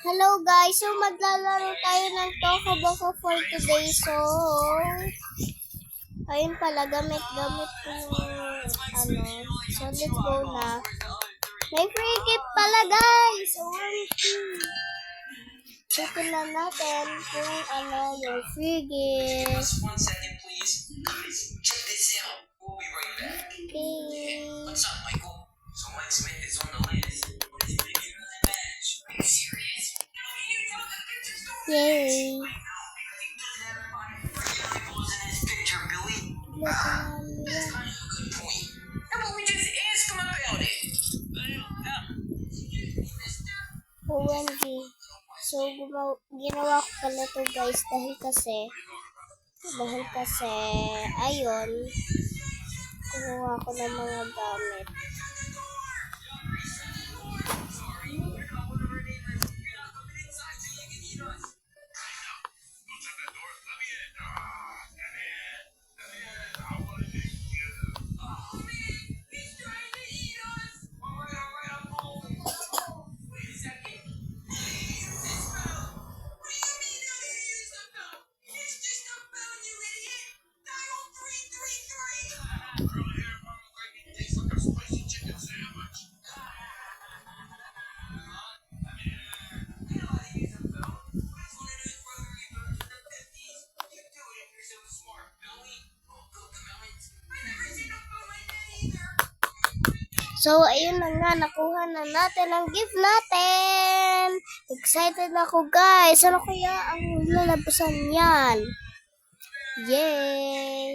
Hello guys, so maglalaro tayo ng Toka Boka for today. So, ayun pala, gamit-gamit ko yung So, let's go na. May free gift pala guys! So, check na natin kung yung free gift. One second, please. Guys, check this out. We'll be right back. Okay. What's up, Michael? So Mike Smith is on the list. What is he thinking of the match? Are you serious? Yay! Eyeballs in his picture, Billy. That's kind of a good point. How about we just ask him about it? OMG. So, ginawa ko pala to guys dahil kasi, ayun, kumuha ko ng mga gamit. So, ayun na nga, nakuha na natin ang gift natin. Excited na ako, guys. Ano kaya ang lalabasan yan? Yay!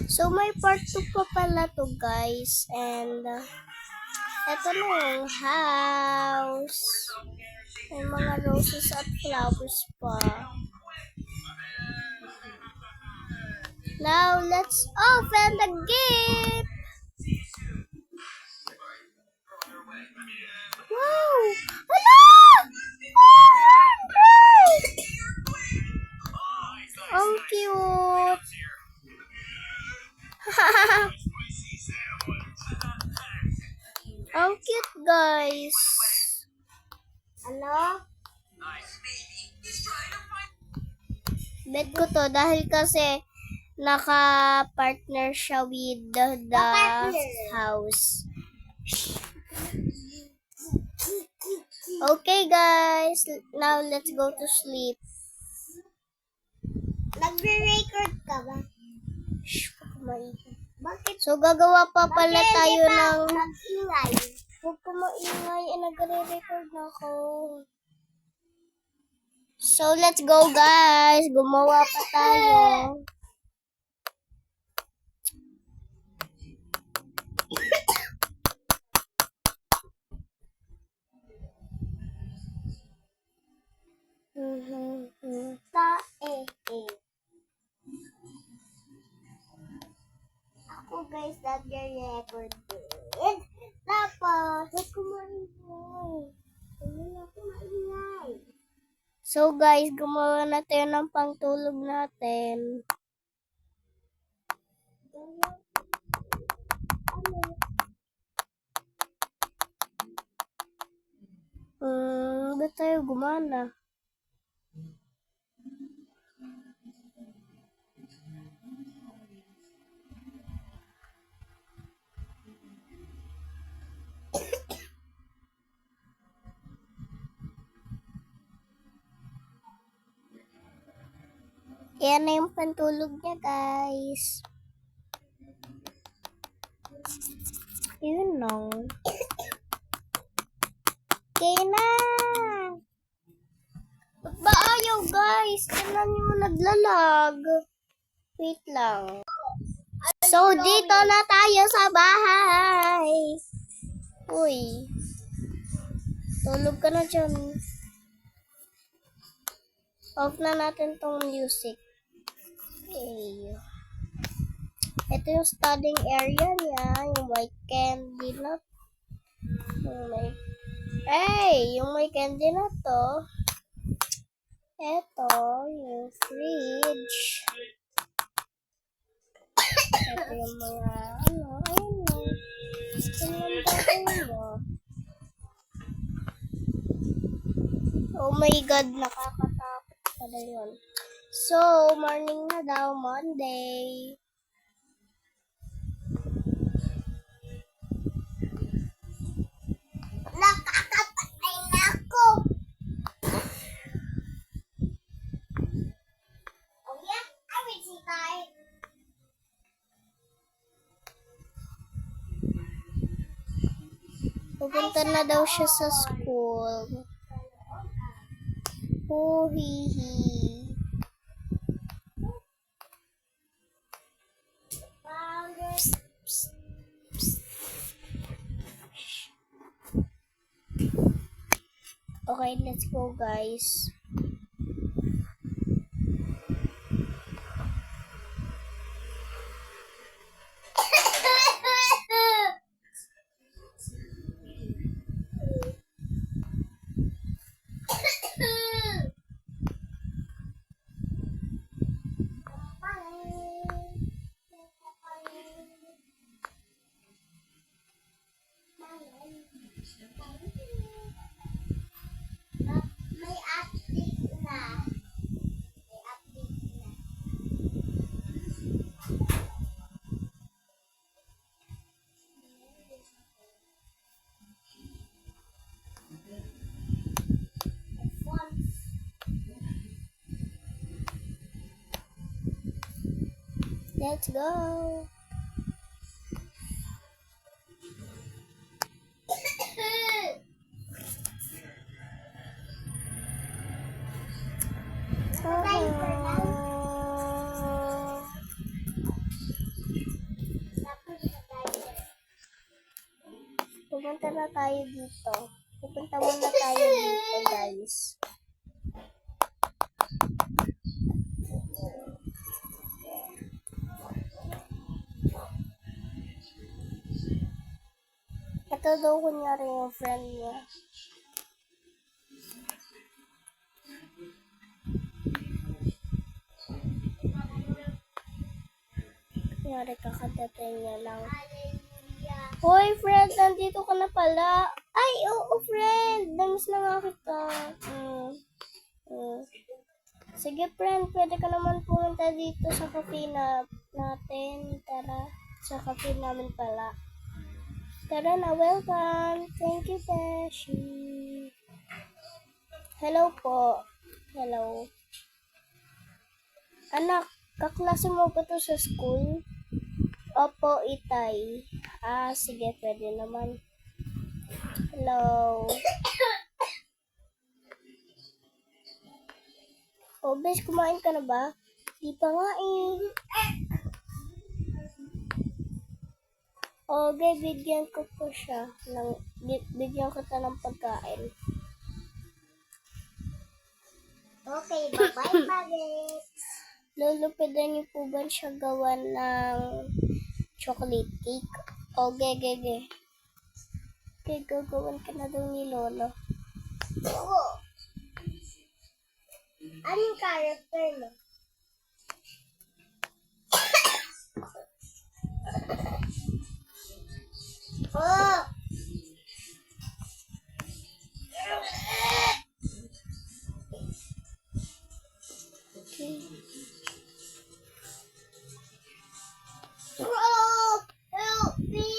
So, may part 2 pa pala to, guys. And, eto na yung house. May mga roses at flowers pa. Now, let's open the gift! Wow! Hala! Oh my God! Ang cute! Ang cute, guys! Ano? Bet ko to dahil kasi naka-partner siya with the house. Okay guys, now let's go to sleep. Nagre-record ka ba? Shh, bakit? So gagawa pa pala tayo ng nag-ingay. Huwag ko maingay, nagre-record na ako. So, let's go guys. Gumawa pa tayo. Ako guys, nag-record din. Tapos, huwag ko maingay. Huwag ko maingay. So guys, gumawa na tayo ng pangtulog natin. Ba't tayo gumana? Yan na yung pantulog niya, guys. Yun no. Okay na. Ba't ba ayaw, guys? Tignan nyo, naglalag. Wait lang. So, dito na tayo sa bahay. Uy. Tulog ka na dyan. Off na natin tong music. Okay. Ito yung studying area niya. Yung may candy na. Yung may candy na to. Ito, yung fridge. Ito yung mga, oh my God, nakakatakot pala yun. So, morning na daw, Monday. Nakakapatay na ako. Oh yeah, I will see tayo. Pupunta na daw siya sa school. Huhihi. Psst, psst, psst. Okay, let's go, guys. May update na. May update na. Let's go. Pupunta na tayo dito. Pupunta muna tayo dito, guys. Ito daw kunyari yung friend niya. Kunyari kakadating niya lang. Hoy, friend, nandito ka na pala. Ay, oo, friend. Damis na nga kita. Sige, friend, pwede ka naman pumunta dito sa cafe natin. Tara, sa cafe namin pala. Tara na, welcome. Thank you, Beshi. Hello po. Hello. Anak, kaklase mo ba to sa school? Opo, Itay. Sige, pwede naman. Hello. Oh, Besh, kumain ka na ba? Di pa nga eh. Okay, bigyan ko po siya. Bigyan ko ta ng pagkain. Okay, bye-bye, Bagets. Lulupidan niyo po ba siya gawa ng chocolate cake? Okay, gege. Okay, gagawan ka na daw ni Lolo. Oo. Anong character mo? Oh! Okay. Oh! Help me!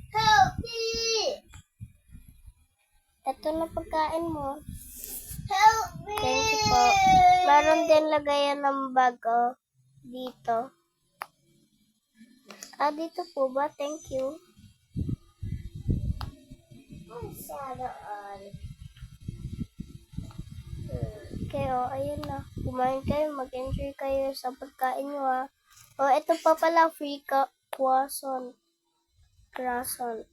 Help me! Ito na pagkain mo. Help me! Thank you po. Meron din lagayan ng bag, dito. Dito po ba? Thank you. Sana all. Okay, ayun na. Kumain kayo, mag-enjoy kayo sa pagkain nyo, ito pa pala, free croissant. Croissant.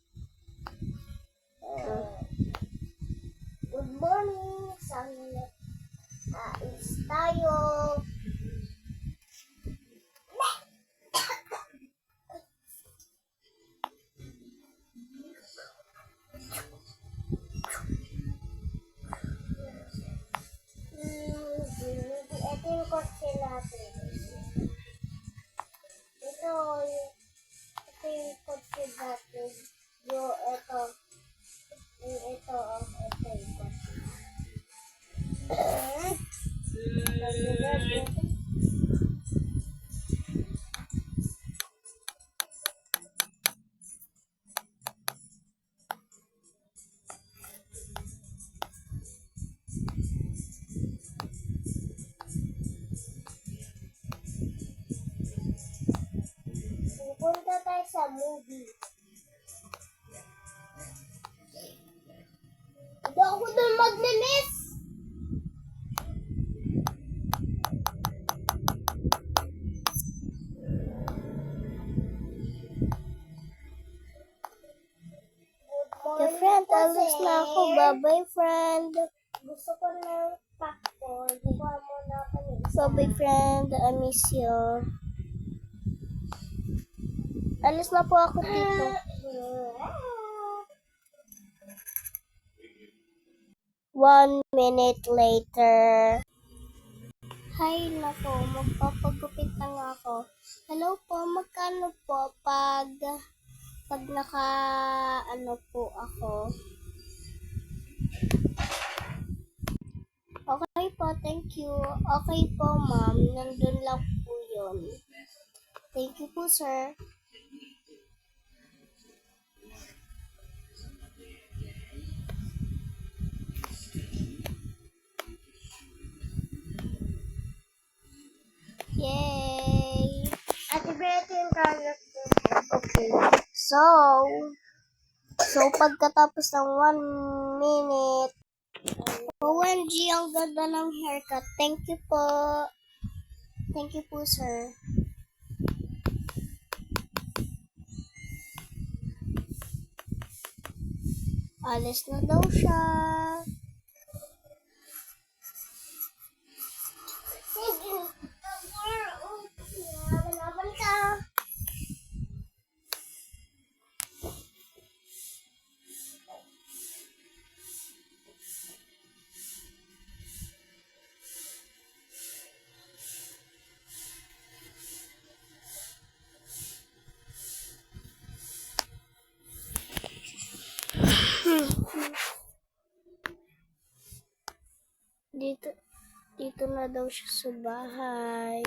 Good morning. Sana is tayo. movie. Hindi ako doon maglinis. Okay, friend, alis na ako. Bye-bye, friend. Gusto ko ng popcorn. Kuha mo na kami. Bye-bye, friend. I miss you. Alis na po ako dito. 1 minute later. Hi, nako. Magpapagupit na nga ako. Hello po, magkano po pag naka, ano po ako? Okay po, thank you. Okay po, ma'am. Nandun lang po yun. Thank you po, sir. Yay! Ate Betty yung character. Okay. So pagkatapos ng 1 minute, OMG, ang ganda ng haircut. Thank you po. Thank you po, sir. Alis na daw siya. Laban ka. Dito na daw siya sa bahay.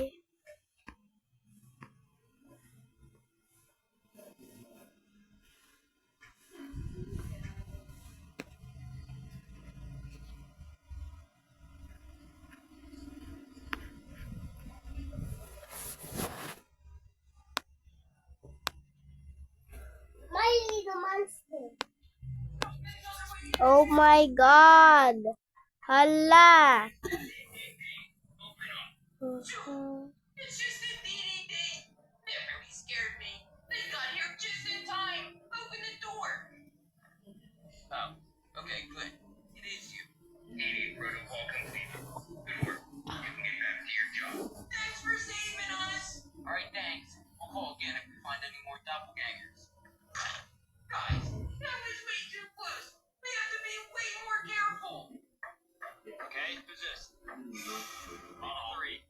My little monster. Oh my God! Hala! It's just a meeting day. That really scared me. They got here just in time. Open the door. Oh, okay, good. It is you. Meeting protocol completed. Good work. You can get back to your job. Thanks for saving us. All right, thanks. I'll call again if we find any more doppelgangers. Guys, that was way too close. We have to be way more careful. Okay, who's this? On 3.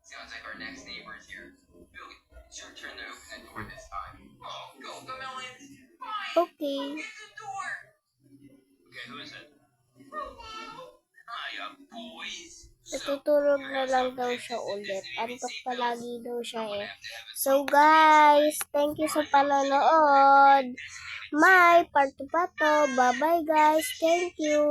Sounds like our next neighbor is here. Billy, it's your turn to open the door this time. Oh, go, Melons. Fine. Okay. Get the door. Okay, who is it? Hello. Hiya, boys. Natutulog na lang daw siya ulit. Antok palagi daw siya eh. So guys, thank you sa panonood. May part 2 pa to. Bye bye guys. Thank you.